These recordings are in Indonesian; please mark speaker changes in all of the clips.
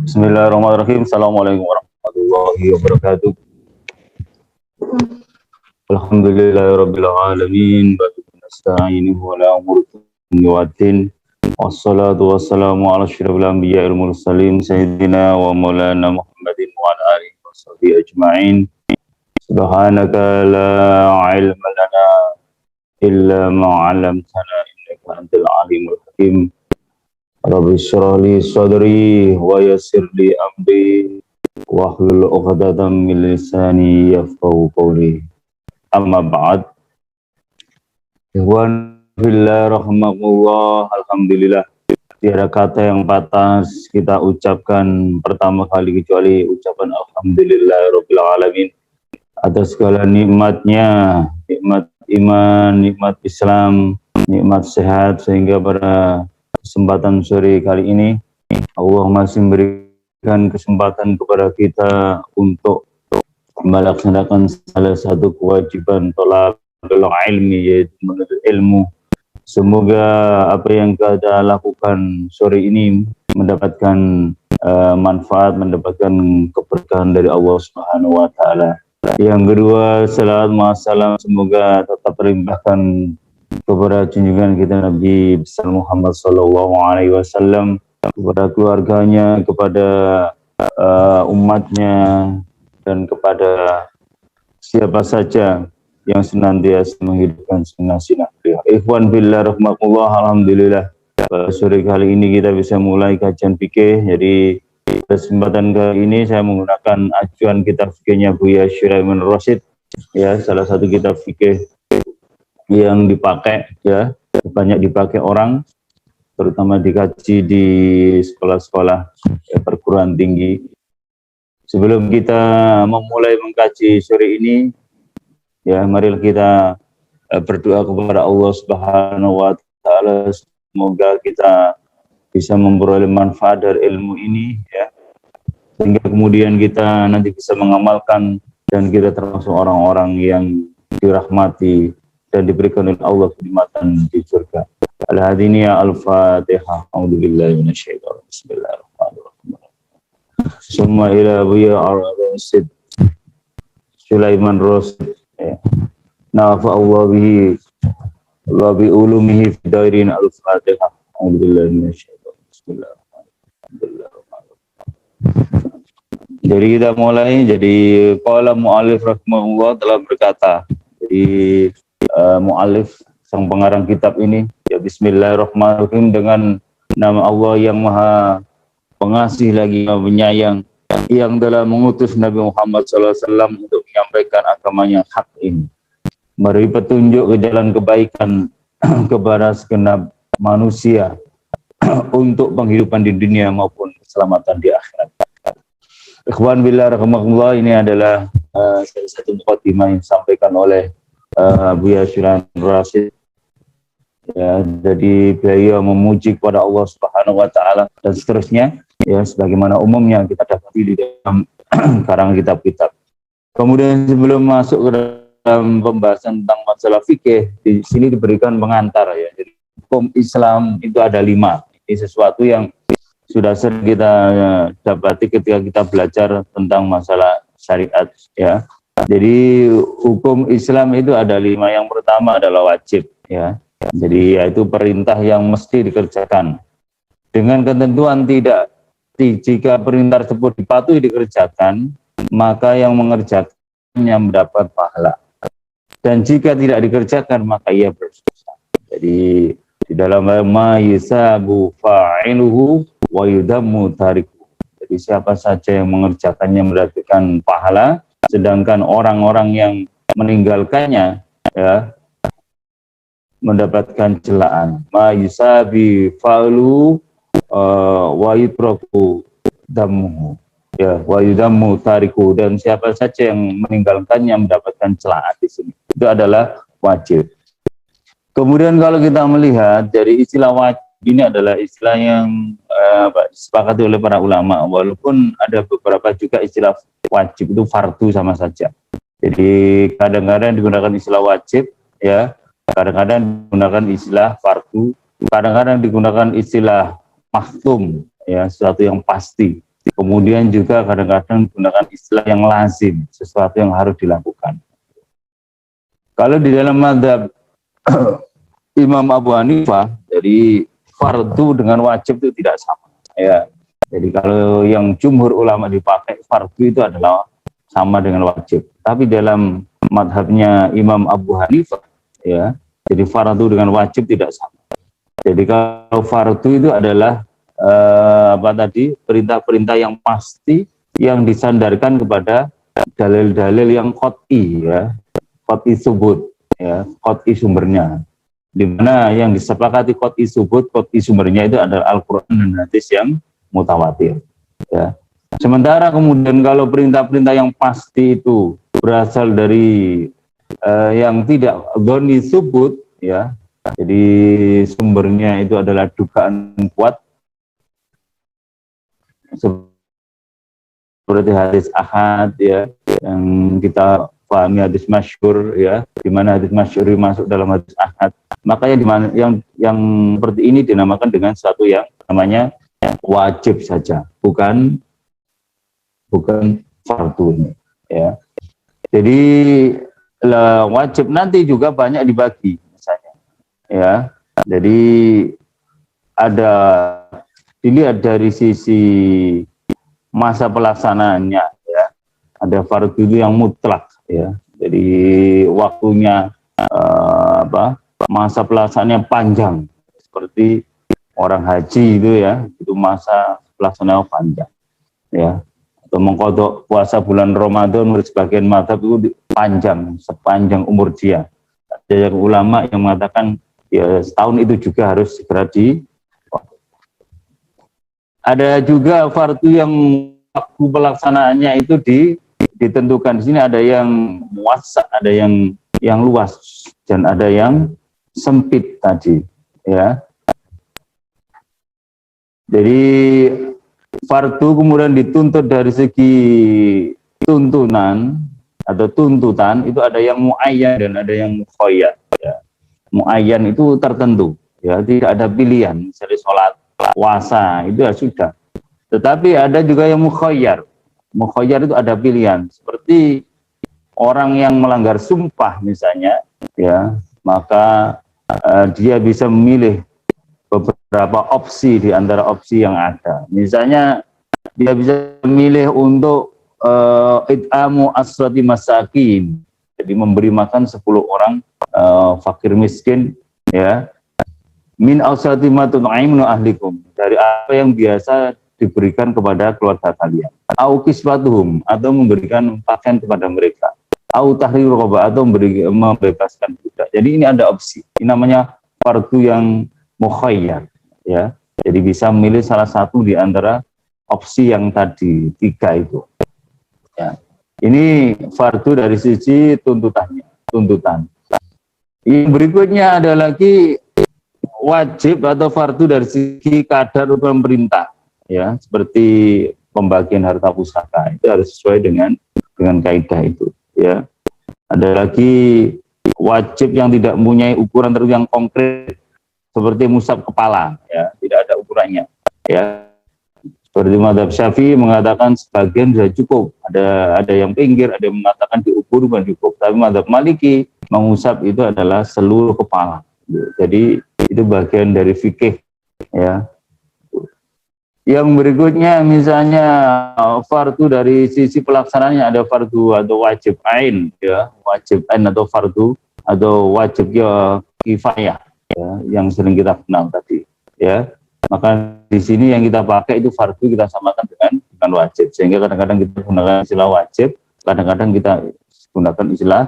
Speaker 1: Bismillahirrahmanirrahim. Assalamualaikum warahmatullahi wabarakatuh. Alhamdulillahirabbil alamin. Wa nasta'inuhu wa la umurtin. Wassalatu wassalamu ala asyrafil anbiya'il mursalin sayyidina wa maulana Muhammadin wa ala alihi washabihi ajma'in. Subhanaka la ilma lana illa ma 'allamtana innaka antal alimul hakim. Rabbi shrah li sadri wa yassir li amri wahlul 'uqdatam min lisani yafqahu qawli. Amma ba'd. Ikhwan fillah rahimakumullah, alhamdulillah tiada kata yang pantas kita ucapkan pertama kali kecuali ucapan alhamdulillahirabbil alamin atas segala nikmatnya, nikmat iman, nikmat Islam, nikmat sehat, sehingga pada kesempatan sore kali ini Allah masih memberikan kesempatan kepada kita untuk melaksanakan salah satu kewajiban thalabul ilmi, yaitu menuntut ilmu. Semoga apa yang kita lakukan sore ini mendapatkan manfaat, mendapatkan keberkahan dari Allah Subhanahu wa taala. Yang kedua, salawat wassalam semoga tetap terlimpahkan kepada junjungan kita Nabi besar Muhammad sallallahu alaihi wasallam, kepada keluarganya, kepada umatnya, dan kepada siapa saja yang senantiasa menghidupkan sunnah-sunnah beliau. Ikhwan billah rahmatullah, alhamdulillah sore kali ini kita bisa mulai kajian fikih. Jadi kesempatan kali ini saya menggunakan acuan kitab fikihnya Buya Syuraiman Rasyid, ya, salah satu kitab fikih yang dipakai, ya, banyak dipakai orang, terutama dikaji di sekolah-sekolah perguruan tinggi. Sebelum kita memulai mengkaji sore ini, ya, mari kita berdoa kepada Allah Subhanahu wa taala, semoga kita bisa memperoleh manfaat dari ilmu ini, ya, sehingga kemudian kita nanti bisa mengamalkan dan kita termasuk orang-orang yang dirahmati dan diberikan oleh Allah kenikmatan di surga. Al-hadiniya al-Fatihah. A'udzubillahi minasyaitonir rajim. Bismillahirrahmanirrahim. Summa ila Buya Rasyid Sulaiman Rasyid, nafa Allah bihi wa bi ulumihi fi dairin al-Fatihah. A'udzubillahi minasyaitonir rajim. Bismillahirrahmanirrahim. Jadi kita mulai. Jadi qala mu'allif rahimahullah telah berkata, jadi mu'allif sang pengarang kitab ini, ya, bismillahirrahmanirrahim, dengan nama Allah yang maha pengasih lagi maha penyayang, yang telah mengutus Nabi Muhammad SAW untuk menyampaikan agamanya hak ini, memberi petunjuk ke jalan kebaikan kepada segenap manusia untuk penghidupan di dunia maupun keselamatan di akhirat. Ikhwan billah rahmatullah, ini adalah salah satu mukadimah yang disampaikan oleh Buya Syuraiman Rasyid, ya. Jadi beliau memuji kepada Allah Subhanahu wa taala dan seterusnya, ya, sebagaimana umumnya kita dapati di dalam karangan kitab-kitab. Kemudian sebelum masuk ke dalam pembahasan tentang masalah fikih, di sini diberikan pengantar, ya. Jadi hukum Islam itu ada 5. Ini sesuatu yang sudah sering kita dapati ketika kita belajar tentang masalah syariat, ya. Jadi hukum Islam itu ada 5. Yang pertama adalah wajib, ya. Jadi yaitu perintah yang mesti dikerjakan dengan ketentuan tidak. Jika perintah tersebut dipatuhi dikerjakan, maka yang mengerjakannya mendapat pahala. Dan jika tidak dikerjakan, maka ia berdosa. Jadi di dalam ma yusabu fa'iluhu wa yudammu tariku. Jadi siapa saja yang mengerjakannya mendapatkan pahala, sedangkan orang-orang yang meninggalkannya, ya, mendapatkan celaan. Ma yusabi fa'lu wa yutraku damuhu, ya, wa yudammu tariku, dan siapa saja yang meninggalkannya mendapatkan celaan. Di sini itu adalah wajib. Kemudian kalau kita melihat dari istilah wajib ini adalah istilah yang disepakati oleh para ulama, walaupun ada beberapa juga istilah wajib itu fardu sama saja. Jadi kadang-kadang digunakan istilah wajib, ya, kadang-kadang digunakan istilah fardu, kadang-kadang digunakan istilah mahtum, ya, sesuatu yang pasti. Kemudian juga kadang-kadang gunakan istilah yang lazim, sesuatu yang harus dilakukan. Kalau di dalam mazhab Imam Abu Hanifah, jadi fardu dengan wajib itu tidak sama. Ya, jadi kalau yang jumhur ulama dipakai fardu itu adalah sama dengan wajib. Tapi dalam madhabnya Imam Abu Hanifah, ya, jadi fardu dengan wajib tidak sama. Jadi kalau fardu itu adalah perintah-perintah yang pasti yang disandarkan kepada dalil-dalil yang qat'i, ya, qat'i subut, ya, qat'i sumbernya. Di mana yang disepakati qat'i subut, qat'i sumbernya itu adalah Al-Quran dan hadis yang mutawatir. Ya. Sementara kemudian kalau perintah-perintah yang pasti itu berasal dari yang tidak dhoni subut, ya, jadi sumbernya itu adalah dugaan kuat, seperti hadis ahad, ya, yang kita pahami hadis masyhur, ya, di mana hadis masyhur masuk dalam hadis ahad, maka yang seperti ini dinamakan dengan satu yang namanya wajib saja, bukan fardu, ya. Jadi wajib nanti juga banyak dibagi, misalnya, ya. Jadi ada dilihat dari sisi masa pelaksanaannya, ya. Ada fardu itu yang mutlak, ya. Jadi waktunya masa pelaksanaannya panjang, seperti orang haji itu, ya, itu masa pelaksanaannya panjang, ya. Atau mengkodok puasa bulan Ramadan menurut sebagian mazhab itu panjang, sepanjang umur dia. Ada ulama yang mengatakan ya setahun itu juga harus segera ada juga fardu yang waktu pelaksanaannya itu ditentukan. Di sini ada yang muasa, ada yang luas, dan ada yang sempit tadi, ya. Jadi fardu kemudian dituntut dari segi tuntunan atau tuntutan, itu ada yang muayyan dan ada yang mukhayyar, ya. Muayyan itu tertentu, ya, tidak ada pilihan, misalnya sholat, puasa, itu ya sudah. Tetapi ada juga yang mukhayyar. Mukhayyar itu ada pilihan, seperti orang yang melanggar sumpah misalnya, ya, maka dia bisa memilih beberapa opsi di antara opsi yang ada. Misalnya dia bisa memilih untuk it'amu asrati masakin, jadi memberi makan 10 orang fakir miskin, ya, min awsati ma tun'imnu ahlikum, dari apa yang biasa diberikan kepada keluarga kalian. Au kiswatuhum, atau memberikan pakaian kepada mereka. Au tahriru raqabah, atau membebaskan budak. Jadi ini ada opsi. Ini namanya fardu yang mukhayyar, ya. Jadi bisa memilih salah satu di antara opsi yang tadi 3 itu. Ya. Ini fardu dari sisi tuntutan. Yang berikutnya ada lagi wajib atau fardu dari segi kadar pemerintah, ya, seperti pembagian harta pusaka, itu harus sesuai dengan kaidah itu, ya. Ada lagi wajib yang tidak mempunyai ukuran tertentu yang konkret, seperti musab kepala, ya, tidak ada ukurannya, ya. Seperti mazhab Syafi'i mengatakan sebagian sudah cukup, ada yang pinggir, ada yang mengatakan diukur bukan cukup. Tapi mazhab Maliki mengusap itu adalah seluruh kepala. Jadi itu bagian dari fikih, ya. Yang berikutnya misalnya fardu dari sisi pelaksanaannya, ada fardu atau wajib ain, ya, wajib ain atau fardu atau wajib kifayah, ya, yang sering kita kenal tadi, ya. Maka di sini yang kita pakai itu fardu kita samakan dengan wajib, sehingga kadang-kadang kita gunakan istilah wajib, kadang-kadang kita gunakan istilah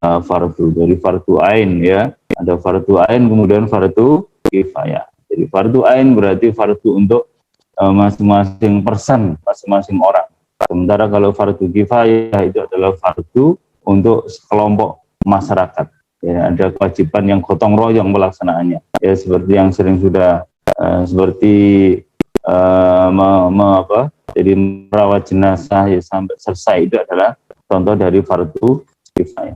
Speaker 1: fardu. Dari fardu ain, ya, ada fardu ain kemudian fardu kifayah. Jadi fardu ain berarti fardu untuk masing-masing person, masing-masing orang. Sementara kalau fardu kifayah itu adalah fardu untuk sekelompok masyarakat, ya, ada kewajiban yang gotong royong pelaksanaannya, ya, seperti yang sering sudah seperti jadi merawat jenazah, ya, sampai selesai, itu adalah contoh dari fardu kifayah.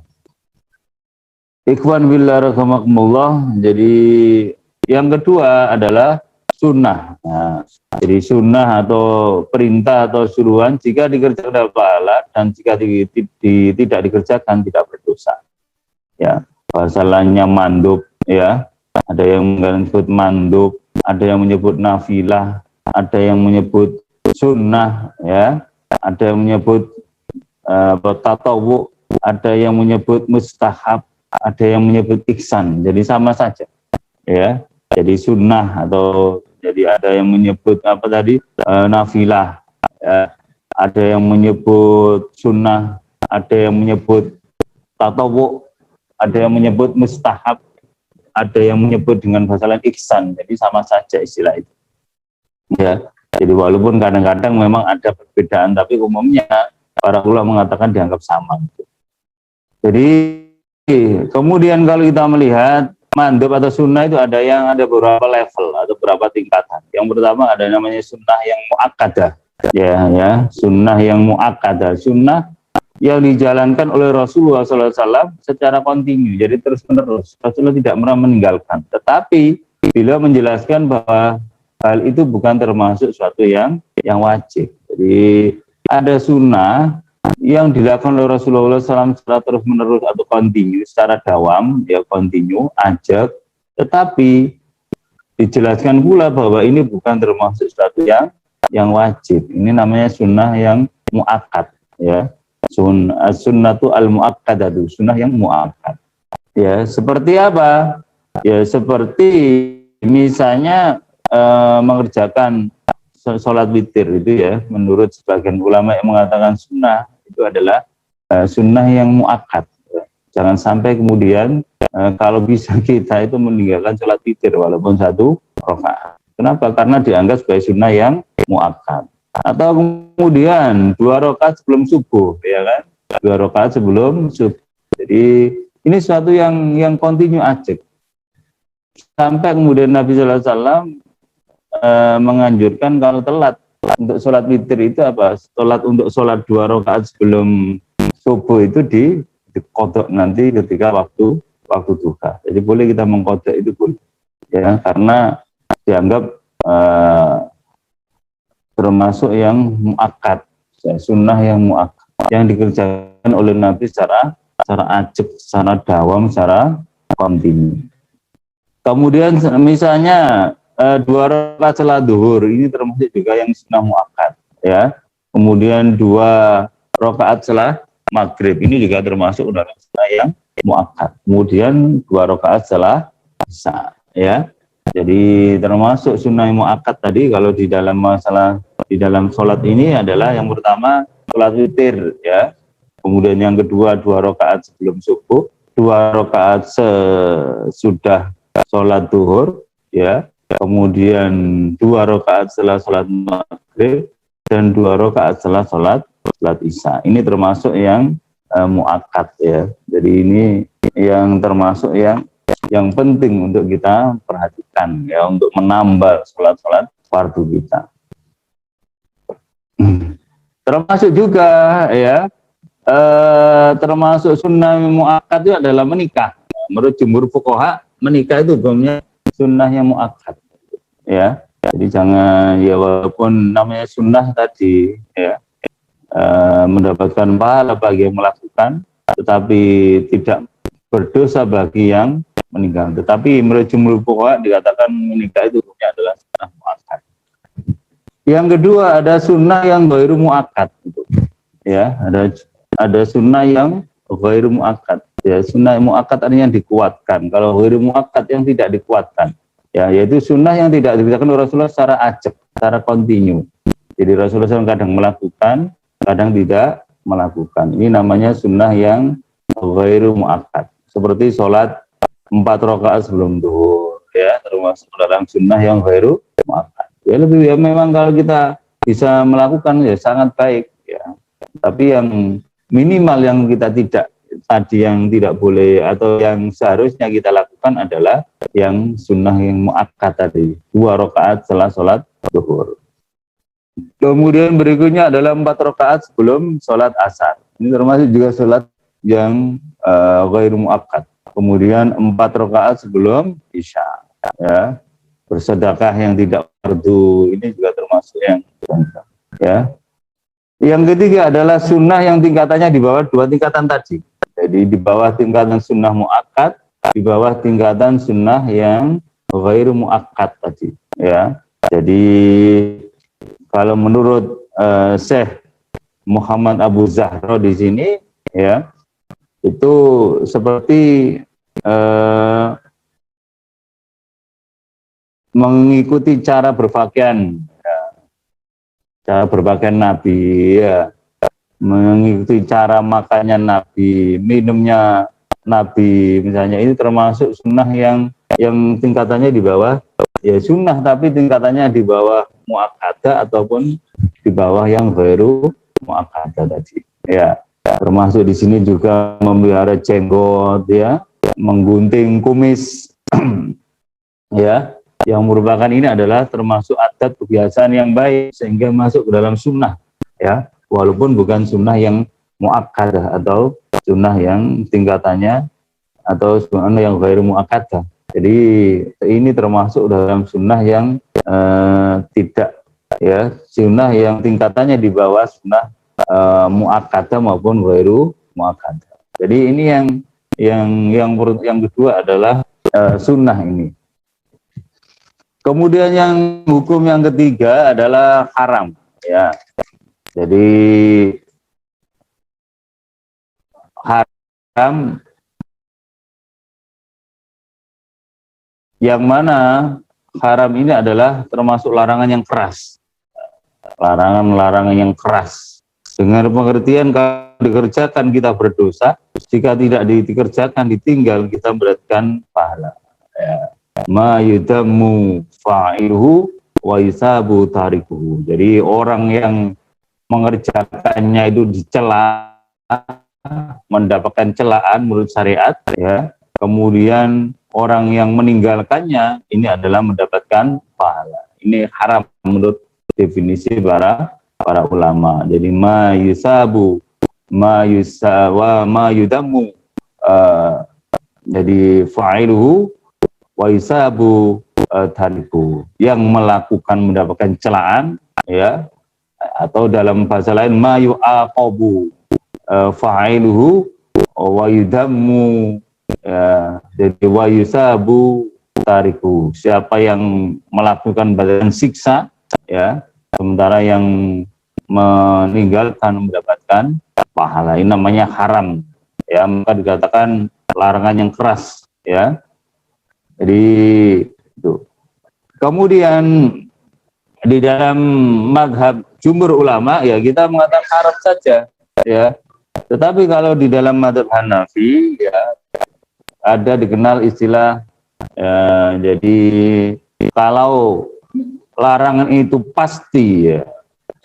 Speaker 1: Ikhwan billah rahimakumullah. Jadi yang kedua adalah sunnah. Nah, jadi sunnah atau perintah atau suruhan jika dikerjakan ada pahala, dan jika tidak dikerjakan tidak berdosa. Ya, bahasa lainnya mandub, ya. Ada yang menyebut mandub, ada yang menyebut nafilah, ada yang menyebut sunnah, ya. Ada yang menyebut tatawu, ada yang menyebut mustahab, ada yang menyebut ihsan. Jadi sama saja, ya. Jadi sunnah atau jadi ada yang menyebut apa tadi nafilah, ya. Ada yang menyebut sunnah, ada yang menyebut tatawu, ada yang menyebut mustahab, ada yang menyebut dengan bahasa lain ihsan. Jadi sama saja istilah itu, ya. Jadi walaupun kadang-kadang memang ada perbedaan, tapi umumnya para ulama mengatakan dianggap sama. Jadi kemudian kalau kita melihat mandub atau sunnah itu ada beberapa level atau beberapa tingkatan. Yang pertama ada namanya sunnah yang muakkadah, ya, sunnah yang muakkadah, sunnah yang dijalankan oleh Rasulullah SAW secara kontinu, jadi terus menerus. Rasulullah tidak pernah meninggalkan. Tetapi beliau menjelaskan bahwa hal itu bukan termasuk suatu yang wajib. Jadi ada sunnah yang dilakukan oleh Rasulullah SAW secara terus menerus atau kontinu, secara dawam, ya kontinu, ajak. Tetapi dijelaskan pula bahwa ini bukan termasuk suatu yang wajib. Ini namanya sunnah yang muakkad, ya. Sunnatu al-muakkadatu, sunnah yang muakkad. Ya, seperti apa? Ya, seperti misalnya mengerjakan sholat witir itu, ya, menurut sebagian ulama yang mengatakan sunnah itu adalah sunnah yang muakkad. Jangan sampai kemudian kalau bisa kita itu meninggalkan sholat witir walaupun 1 rakaat. Kenapa? Karena dianggap sebagai sunnah yang muakkad. Atau kemudian 2 rakaat sebelum subuh, ya kan? 2 rakaat sebelum subuh. Jadi ini suatu yang kontinu ajak. Sampai kemudian Nabi Sallallahu Alaihi Wasallam menganjurkan kalau telat untuk sholat witir itu apa? Untuk sholat 2 rakaat sebelum subuh itu dikodok nanti ketika waktu duha. Jadi boleh kita mengkodok itu boleh, ya, karena dianggap termasuk yang muakkad, ya, sunnah yang muakkad yang dikerjakan oleh Nabi secara ajak, secara dawam, secara kontinu. Kemudian misalnya 2 rakaat salat zuhur ini termasuk juga yang sunnah muakkad, ya. Kemudian 2 rakaat salat maghrib ini juga termasuk dalam sunnah yang muakkad. Kemudian 2 rakaat salat isya, ya. Jadi termasuk sunnah yang muakkad tadi kalau di dalam sholat ini adalah yang pertama sholat witir, ya. Kemudian yang kedua 2 rakaat sebelum subuh, 2 rakaat sesudah sholat zuhur, ya. Kemudian 2 rakaat setelah sholat maghrib dan 2 rakaat setelah sholat isya. Ini termasuk yang muakkad, ya. Jadi ini yang termasuk yang penting untuk kita perhatikan, ya, untuk menambah sholat fardu kita. Termasuk juga, ya, termasuk sunnah muakkad itu adalah menikah. Menurut jumhur fuqaha, menikah itu hukumnya sunnah yang muakkad, ya. Jadi jangan, ya, walaupun namanya sunnah tadi, ya, mendapatkan pahala bagi yang melakukan, tetapi tidak berdosa bagi yang meninggal. Tetapi menurut jumhur fuqaha dikatakan menikah itu hukumnya adalah sunnah muakkad. Yang kedua ada sunnah yang ghairu muakkad, ya. Ada sunnah yang ghairu muakkad, ya. Sunnah muakkad artinya dikuatkan. Kalau ghairu muakkad yang tidak dikuatkan, ya, yaitu sunnah yang tidak dikerjakan oleh Rasulullah secara ajak, secara kontinu. Jadi Rasulullah SAW kadang melakukan, kadang tidak melakukan. Ini namanya sunnah yang ghairu muakkad. Seperti sholat 4 rakaat sebelum zuhur, ya, termasuk dalam sunnah yang ghairu muakkad. Ya, lebih, ya, memang kalau kita bisa melakukan, ya, sangat baik, ya. Tapi yang minimal yang kita tidak boleh atau yang seharusnya kita lakukan adalah yang sunnah yang muakkad tadi, 2 rakaat setelah sholat zuhur. Kemudian berikutnya adalah 4 rakaat sebelum sholat asar. Ini termasuk juga sholat yang ghairu muakkad. Kemudian 4 rakaat sebelum isya, ya. bersedekah yang tidak fardu, ini juga termasuk yang ya. Yang ketiga adalah sunnah yang tingkatannya di bawah dua tingkatan tadi. Jadi di bawah tingkatan sunnah muakkad, di bawah tingkatan sunnah yang ghairu muakkad tadi. Ya, jadi kalau menurut Syekh Muhammad Abu Zahra di sini, ya, itu seperti mengikuti cara berpakaian, ya, cara berpakaian Nabi, ya, mengikuti cara makannya Nabi, minumnya Nabi, misalnya ini termasuk sunnah yang tingkatannya di bawah, ya sunnah tapi tingkatannya di bawah muakkadah ataupun di bawah yang baru muakkadah tadi. Ya, termasuk di sini juga memelihara jenggot, ya, menggunting kumis, ya, yang merupakan ini adalah termasuk adat kebiasaan yang baik sehingga masuk ke dalam sunnah, ya, walaupun bukan sunnah yang muakkadah atau sunnah yang tingkatannya atau sunnah yang ghairu muakkadah. Jadi ini termasuk dalam sunnah yang tidak, ya, sunnah yang tingkatannya di bawah sunnah muakkadah maupun ghairu muakkadah. Jadi ini yang kedua adalah sunnah ini. Kemudian yang hukum yang ketiga adalah haram, ya. Jadi haram yang mana haram ini adalah termasuk larangan yang keras. Larangan-larangan yang keras. Dengan pengertian kalau dikerjakan kita berdosa, jika tidak dikerjakan ditinggal kita mendapatkan pahala. Ya. Ma yudamu fa'iluhu wa yusabu tarikuhu. Jadi orang yang mengerjakannya itu dicela, mendapatkan celaan menurut syariat, ya. Kemudian orang yang meninggalkannya ini adalah mendapatkan pahala. Ini haram menurut definisi para ulama. Jadi ma yusabu, ma yusawa, ma yudamu, jadi fa'iluhu wa yusabu tariku, yang melakukan mendapatkan celaan, ya, atau dalam bahasa lain ma yu'aqabu fa'iluhu wa yudammu, ya, jadi wa yusabu tariku, siapa yang melakukan badan siksa, ya, sementara yang meninggalkan mendapatkan pahala. Ini namanya haram, ya, maka dikatakan larangan yang keras, ya. Jadi itu. Kemudian di dalam mazhab jumhur ulama, ya, kita mengatakan haram saja, ya. Tetapi kalau di dalam mazhab Hanafi, ya, ada dikenal istilah, jadi kalau larangan itu pasti, ya,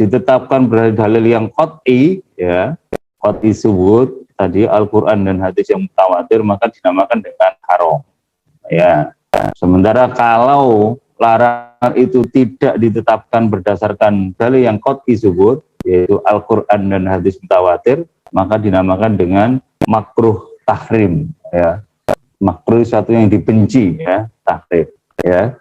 Speaker 1: ditetapkan berdasarkan dalil yang qat'i, ya, qat'i subut tadi Al-Qur'an dan hadis yang mutawatir, maka dinamakan dengan haram. Ya, sementara kalau larangan itu tidak ditetapkan berdasarkan dalil yang qat'i subut, yaitu Al-Qur'an dan hadis mutawatir, maka dinamakan dengan makruh tahrim, ya. Makruh satu yang dibenci, ya, tahrim, ya.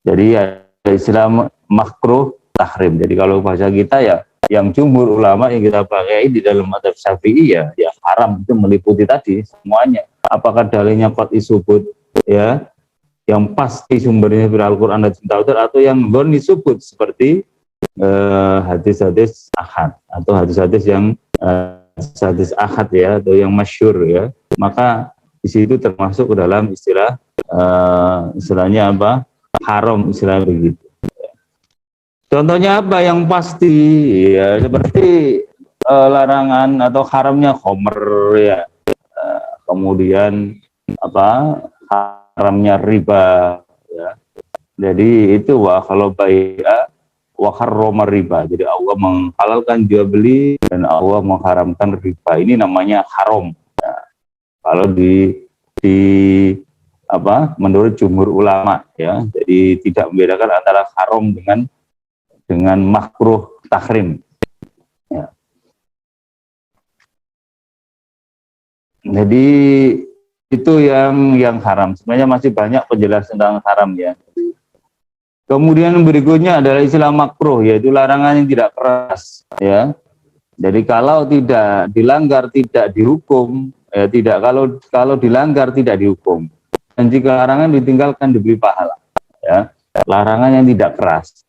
Speaker 1: Jadi ada istilah makruh tahrim. Jadi kalau bahasa kita, ya, yang jumhur ulama yang kita pakai di dalam mazhab Syafi'i, ya, haram itu meliputi tadi semuanya. Apakah dalilnya qat'i subut, ya, yang pasti sumbernya dari Al-Quran dan Mutawatir, atau yang dhonni subut seperti hadis-hadis ahad atau hadis-hadis yang hadis ahad, ya, atau yang masyhur, ya, maka di situ termasuk ke dalam istilah istilahnya apa, haram, istilahnya begitu. Contohnya apa yang pasti, ya, seperti larangan atau haramnya khomer, ya, kemudian apa, haramnya riba, ya. Jadi itu kalau bai'a wa harrama riba. Jadi Allah menghalalkan jual beli dan Allah mengharamkan riba. Ini namanya haram. Ya. Kalau di menurut jumhur ulama, ya. Jadi tidak membedakan antara haram dengan makruh tahrim. Ya. Jadi itu yang haram. Sebenarnya masih banyak penjelasan tentang haram, ya. Kemudian berikutnya adalah istilah makruh, yaitu larangan yang tidak keras, ya. Jadi kalau tidak dilanggar tidak dihukum, tidak kalau dilanggar tidak dihukum. Dan jika larangan ditinggalkan diberi pahala, ya. Larangan yang tidak keras.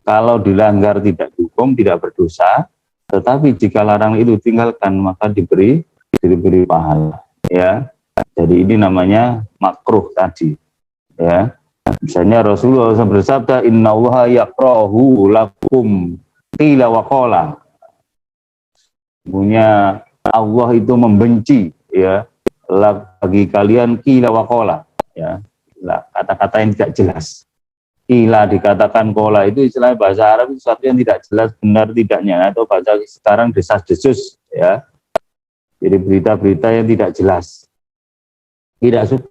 Speaker 1: Kalau dilanggar tidak dihukum, tidak berdosa, tetapi jika larangan itu ditinggalkan maka diberi pahala, ya. Jadi ini namanya makruh tadi, ya. Misalnya Rasulullah SAW bersabda, innallaha yakrahu lakum qila wa qala. Sebenarnya Allah itu membenci, ya, bagi kalian qila wa qala, ya, kata-kata yang tidak jelas. Qila dikatakan qala itu istilah bahasa Arab itu sesuatu yang tidak jelas benar tidaknya, atau bahasa sekarang desas-desus, ya. Jadi berita-berita yang tidak jelas, tidak suka.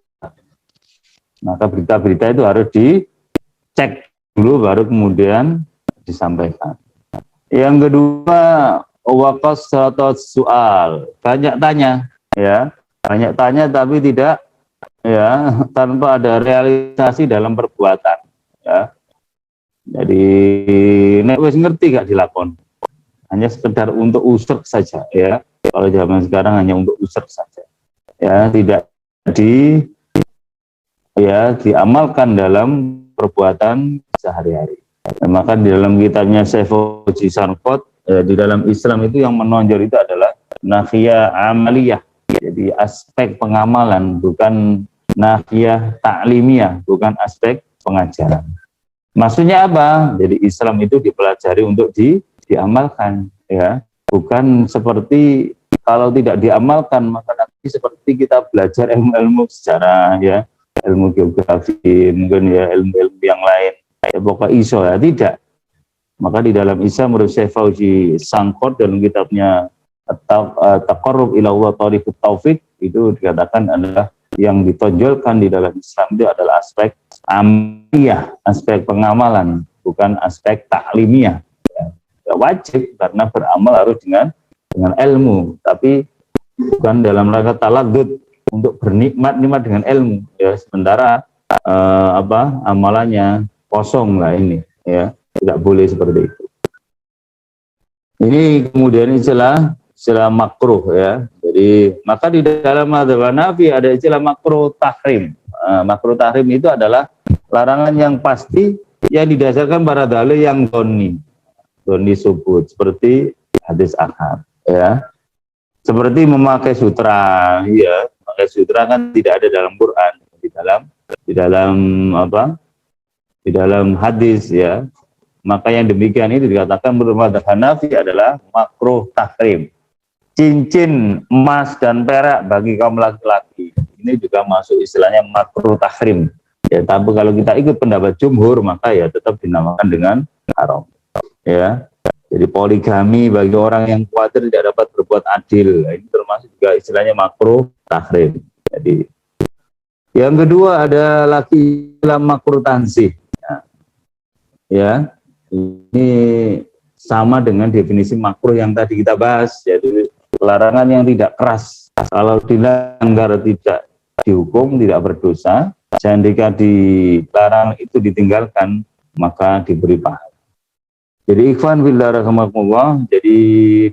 Speaker 1: Maka berita-berita itu harus dicek dulu baru kemudian disampaikan. Yang kedua, waqassatus soal, banyak tanya, ya, banyak tanya tapi tidak, ya, tanpa ada realisasi dalam perbuatan, ya. Jadi nek wis ngerti gak dilakon, hanya sekedar untuk usrek saja, ya. Kalau zaman sekarang hanya untuk usrek saja, ya, tidak diamalkan dalam perbuatan sehari-hari. Maka di dalam kitabnya Saifuddin Sarkot, di dalam Islam itu yang menonjol itu adalah nahiyah amaliyah, jadi aspek pengamalan, bukan nahiyah ta'limiyah, bukan aspek pengajaran. Maksudnya apa? Jadi Islam itu dipelajari untuk diamalkan, ya, bukan seperti kalau tidak diamalkan maka nanti seperti kita belajar ilmu-ilmu sejarah, ya, ilmu geografi, mungkin ya ilmu-ilmu yang lain, ya, pokok iso, ya, tidak. Maka di dalam Islam menurut Saifuddin Sarkot dalam kitabnya Taqarrub ila Allah Thariqut Taufik itu dikatakan adalah yang ditonjolkan di dalam Islam itu adalah aspek amaliyah, aspek pengamalan, bukan aspek taklimiyah. Ya, wajib karena beramal harus dengan ilmu, tapi bukan dalam rangka taladud untuk bernikmat-nikmat dengan ilmu, ya, sementara amalannya kosong lah ini, ya, tidak boleh seperti itu. Ini kemudian istilah makruh, ya. Jadi maka di dalam mazhab Hanafi ada istilah makruh tahrim. Makruh tahrim itu adalah larangan yang pasti yang didasarkan pada dalil yang doni subut, seperti hadis ahad, ya. Seperti memakai sutra, ya, memakai sutra kan tidak ada dalam Quran, di dalam hadis, ya. Maka yang demikian itu dikatakan menurut mazhab Hanafi adalah makruh tahrim. Cincin emas dan perak bagi kaum laki-laki ini juga masuk istilahnya makruh tahrim, ya. Tapi kalau kita ikut pendapat jumhur maka ya tetap dinamakan dengan haram, ya. Jadi poligami bagi orang yang khawatir tidak dapat berbuat adil, ini termasuk juga istilahnya makruh tahrim. Jadi yang kedua ada lagi istilah makruh tansih, ya. Ini sama dengan definisi makruh yang tadi kita bahas, yaitu larangan yang tidak keras. Kalau dilanggar tidak dihukum, tidak berdosa. Dan jika dilarang itu ditinggalkan, maka diberi pahala. Jadi ikhwan fillah rahimakumullah. Jadi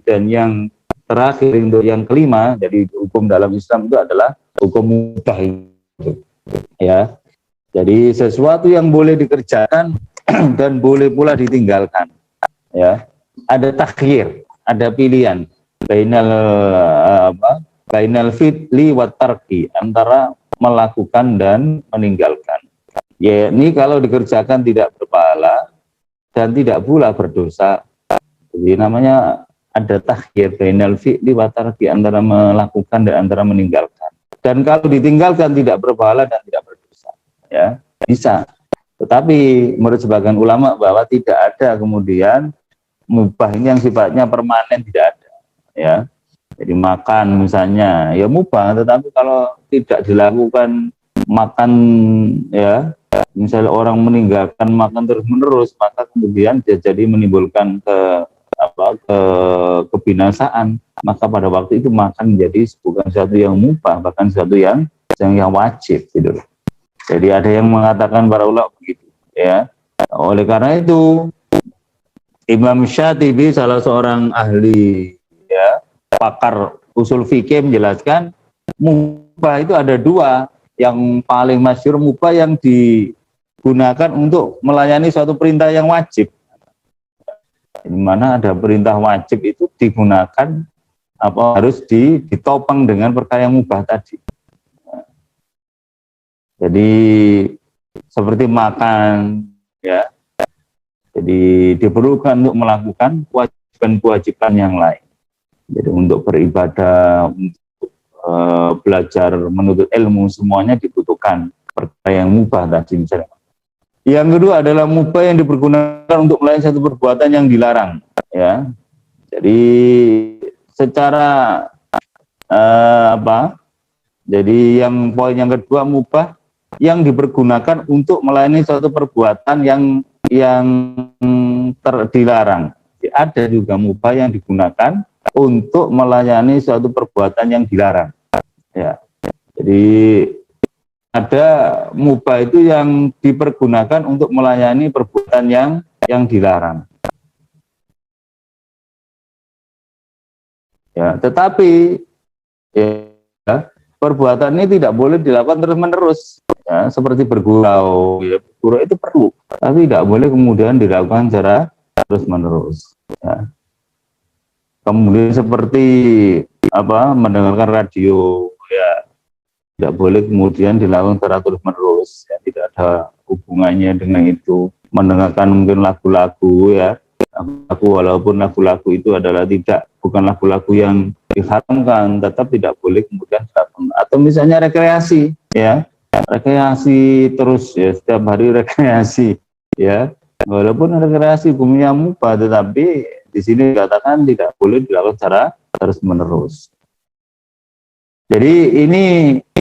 Speaker 1: dan yang terakhir untuk yang kelima, jadi hukum dalam Islam itu adalah hukum mubah, ya. Jadi sesuatu yang boleh dikerjakan dan boleh pula ditinggalkan, ya. Ada takhir, ada pilihan bainal fitli wa tarki, antara melakukan dan meninggalkan. Ya, ini kalau dikerjakan tidak berpahala dan tidak pula berdosa. Jadi namanya ada takhir bainal fitli wa tarki, antara melakukan dan antara meninggalkan. Dan kalau ditinggalkan tidak berpahala dan tidak berdosa, ya, bisa. Tetapi menurut sebagian ulama bahwa tidak ada kemudian mubah ini yang sifatnya permanen, tidak ada, ya. Jadi makan misalnya ya mubah, tetapi kalau tidak dilakukan makan, ya, misalnya orang meninggalkan makan terus menerus, maka kemudian jadi menimbulkan kebinasaan. Maka pada waktu itu makan menjadi bukan sesuatu yang mubah, bahkan sesuatu yang wajib, gitu. Jadi ada yang mengatakan para ulama begitu, ya. Oleh karena itu Imam Syatibi, salah seorang ahli ya pakar usul fikih, menjelaskan mubah itu ada dua. Yang paling masyhur mubah yang digunakan untuk melayani suatu perintah yang wajib. Di mana ada perintah wajib itu digunakan harus ditopang dengan perkara yang mubah tadi. Jadi seperti makan, ya. Jadi diperlukan untuk melakukan kewajiban-kewajiban yang lain. Jadi untuk beribadah, untuk belajar, menuntut ilmu, semuanya dibutuhkan perkara yang mubah tadi misalnya. Yang kedua adalah mubah yang dipergunakan untuk melayani satu perbuatan yang dilarang. Ya, jadi secara Jadi yang poin yang kedua mubah yang dipergunakan untuk melayani suatu perbuatan yang dilarang. Ada juga mubah yang digunakan untuk melayani suatu perbuatan yang dilarang. Ya. Jadi ada mubah itu yang dipergunakan untuk melayani perbuatan yang dilarang. Ya, tetapi ya, perbuatan ini tidak boleh dilakukan terus-menerus. Ya, seperti bergurau, ya, bergurau itu perlu, tapi tidak boleh kemudian dilakukan secara terus-menerus. Ya. Kemudian seperti mendengarkan radio, ya tidak boleh kemudian dilakukan secara terus-menerus. Ya, tidak ada hubungannya dengan itu. Mendengarkan mungkin lagu-lagu, ya, walaupun lagu-lagu itu adalah bukan lagu-lagu yang diharamkan, tetap tidak boleh kemudian dilakukan. Atau misalnya rekreasi, ya. Rekreasi terus, ya, setiap hari rekreasi, ya, walaupun rekreasi hukumnya mubah, tetapi di sini dikatakan tidak boleh dilakukan secara terus-menerus. Jadi ini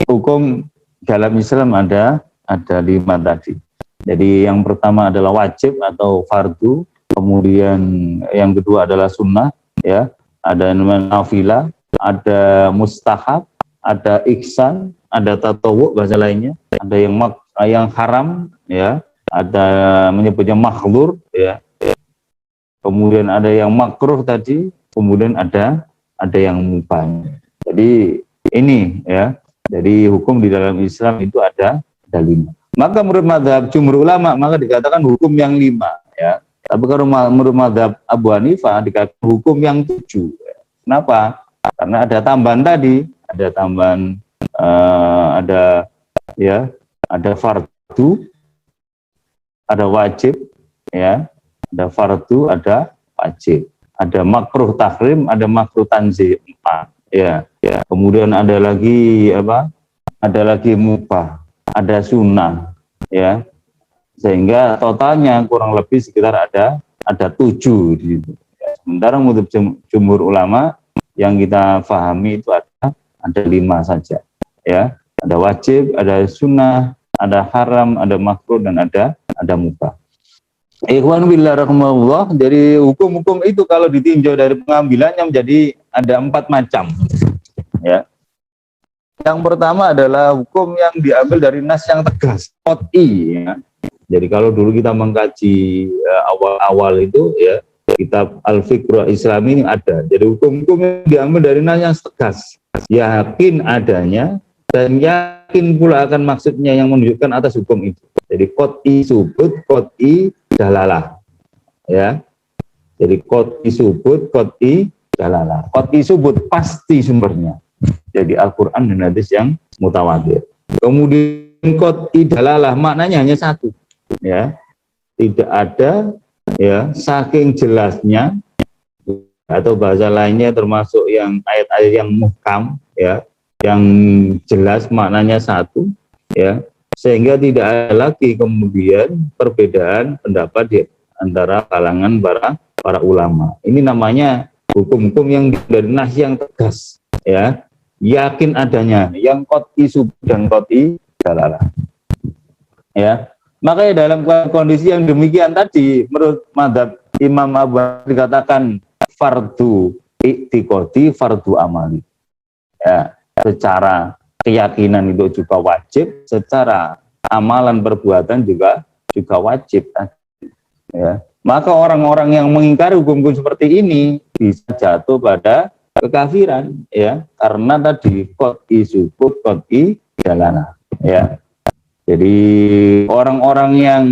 Speaker 1: hukum dalam Islam ada 5 tadi. Jadi yang pertama adalah wajib atau fardu, kemudian yang kedua adalah sunnah, ya, ada nafilah, ada mustahab, ada ihsan, ada tatawu bahasa lainnya, ada yang haram, ya, ada menyebutnya makhlur, ya. Kemudian ada yang makruh tadi, kemudian ada yang mubah. Jadi ini, ya. Jadi hukum di dalam Islam itu ada 5. Maka menurut mazhab jumhur ulama maka dikatakan hukum yang 5, ya. Tapi kalau menurut mazhab Abu Hanifah dikatakan hukum yang 7. Kenapa? Karena ada tambahan tadi, ada tambahan ada fardu, ada wajib, ya, ada fardu, ada wajib, ada makruh tahrim, ada makruh tanzih, 4, ya. Kemudian ada lagi ada lagi mubah, ada sunnah, ya, sehingga totalnya kurang lebih sekitar ada 7 di situ. Sementara menurut jumhur ulama yang kita pahami itu ada 5 saja, ya. Ada wajib, ada sunnah, ada haram, ada makruh, dan ada mubah. Ikhwan billah rahmatullah. Jadi hukum-hukum itu kalau ditinjau dari pengambilannya menjadi ada 4 macam, ya. Yang pertama adalah hukum yang diambil dari nas yang tegas, qat'i, ya. Jadi kalau dulu kita mengkaji awal-awal itu, ya, kitab Al-Fiqh Islami ini ada. Jadi hukum-hukum yang diambil dari nas yang tegas, yakin adanya dan yakin pula akan maksudnya yang menunjukkan atas hukum itu. Jadi qat'i subut, qat'i dalalah, ya. Jadi qat'i subut, qat'i dalalah. Qat'i subut pasti sumbernya. Jadi Al-Qur'an dan hadis yang mutawatir. Kemudian qat'i dalalah maknanya hanya satu, ya. Tidak ada, ya, saking jelasnya, atau bahasa lainnya termasuk yang ayat-ayat yang muhkam, ya, yang jelas maknanya satu, ya, sehingga tidak ada lagi kemudian perbedaan pendapat di antara kalangan para ulama. Ini namanya hukum-hukum yang dari nas yang tegas, ya, yakin adanya, yang qat'i subut dan qat'i dalalah, ya. Makanya dalam kondisi yang demikian tadi, menurut mazhab Imam Abu Hanifah dikatakan fardu i'tiqadi, fardu amali, ya. Secara keyakinan itu juga wajib, secara amalan perbuatan juga juga wajib, ya. Maka orang-orang yang mengingkari hukum-hukum seperti ini bisa jatuh pada kekafiran, ya, karena tadi qat'i subut, qat'i dalana, ya. Jadi orang-orang yang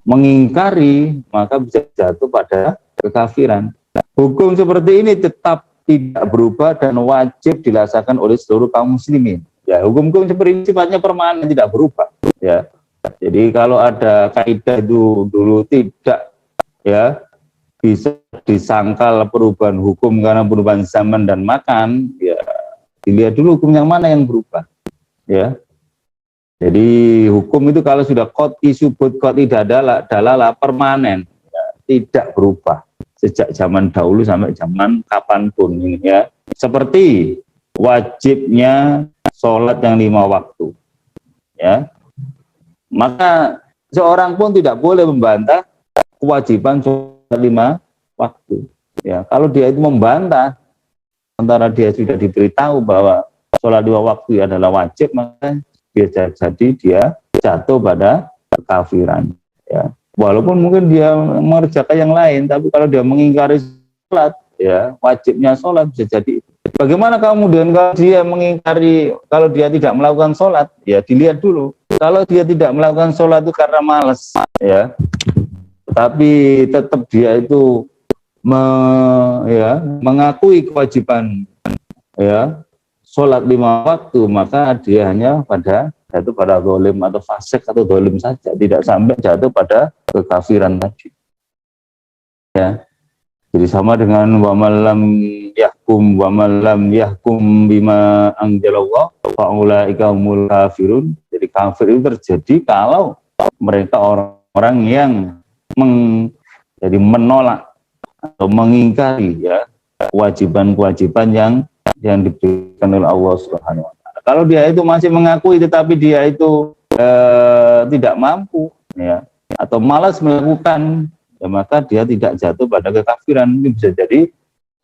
Speaker 1: mengingkari maka bisa jatuh pada kekafiran. Hukum seperti ini tetap tidak berubah dan wajib dilaksanakan oleh seluruh kaum muslimin. Ya, hukum-hukum seperti ini sifatnya permanen, tidak berubah. Ya, jadi kalau ada kaidah itu dulu tidak, ya, bisa disangkal perubahan hukum karena perubahan zaman dan makan, ya dilihat dulu hukum yang mana yang berubah. Ya, jadi hukum itu kalau sudah qat'i subut, qat'i dalalah permanen, ya, tidak berubah sejak zaman dahulu sampai zaman kapanpun, ya. Seperti wajibnya sholat yang 5 waktu, ya. Maka seorang pun tidak boleh membantah kewajiban sholat 5 waktu, ya. Kalau dia itu membantah, antara dia sudah diberitahu bahwa sholat 5 waktu adalah wajib, maka bisa jadi dia jatuh pada kekafiran, ya. Walaupun mungkin dia mengerjakan yang lain, tapi kalau dia mengingkari sholat, ya, wajibnya sholat bisa jadi. Bagaimana kemudian kalau dia mengingkari, kalau dia tidak melakukan sholat, ya dilihat dulu. Kalau dia tidak melakukan sholat itu karena malas, ya, tapi tetap dia itu mengakui kewajiban, ya, sholat 5 waktu, maka dia hanya jatuh pada zalim atau fasik atau zalim saja, tidak sampai jatuh pada kekafiran tadi, ya. Jadi sama dengan wa malam yahkum bima anzalallah fa ulaika humul kafirun. Jadi kafir itu terjadi kalau mereka orang-orang yang menolak atau mengingkari, ya, kewajiban-kewajiban yang diberikan oleh Allah Subhanahu wa taala. Kalau dia itu masih mengakui tetapi dia itu tidak mampu, ya, atau malas melakukan, ya, maka dia tidak jatuh pada kekafiran. Ini bisa jadi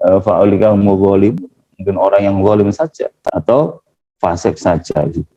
Speaker 1: fa'ulika humul zalim, mungkin orang yang zalim saja atau fasik saja gitu.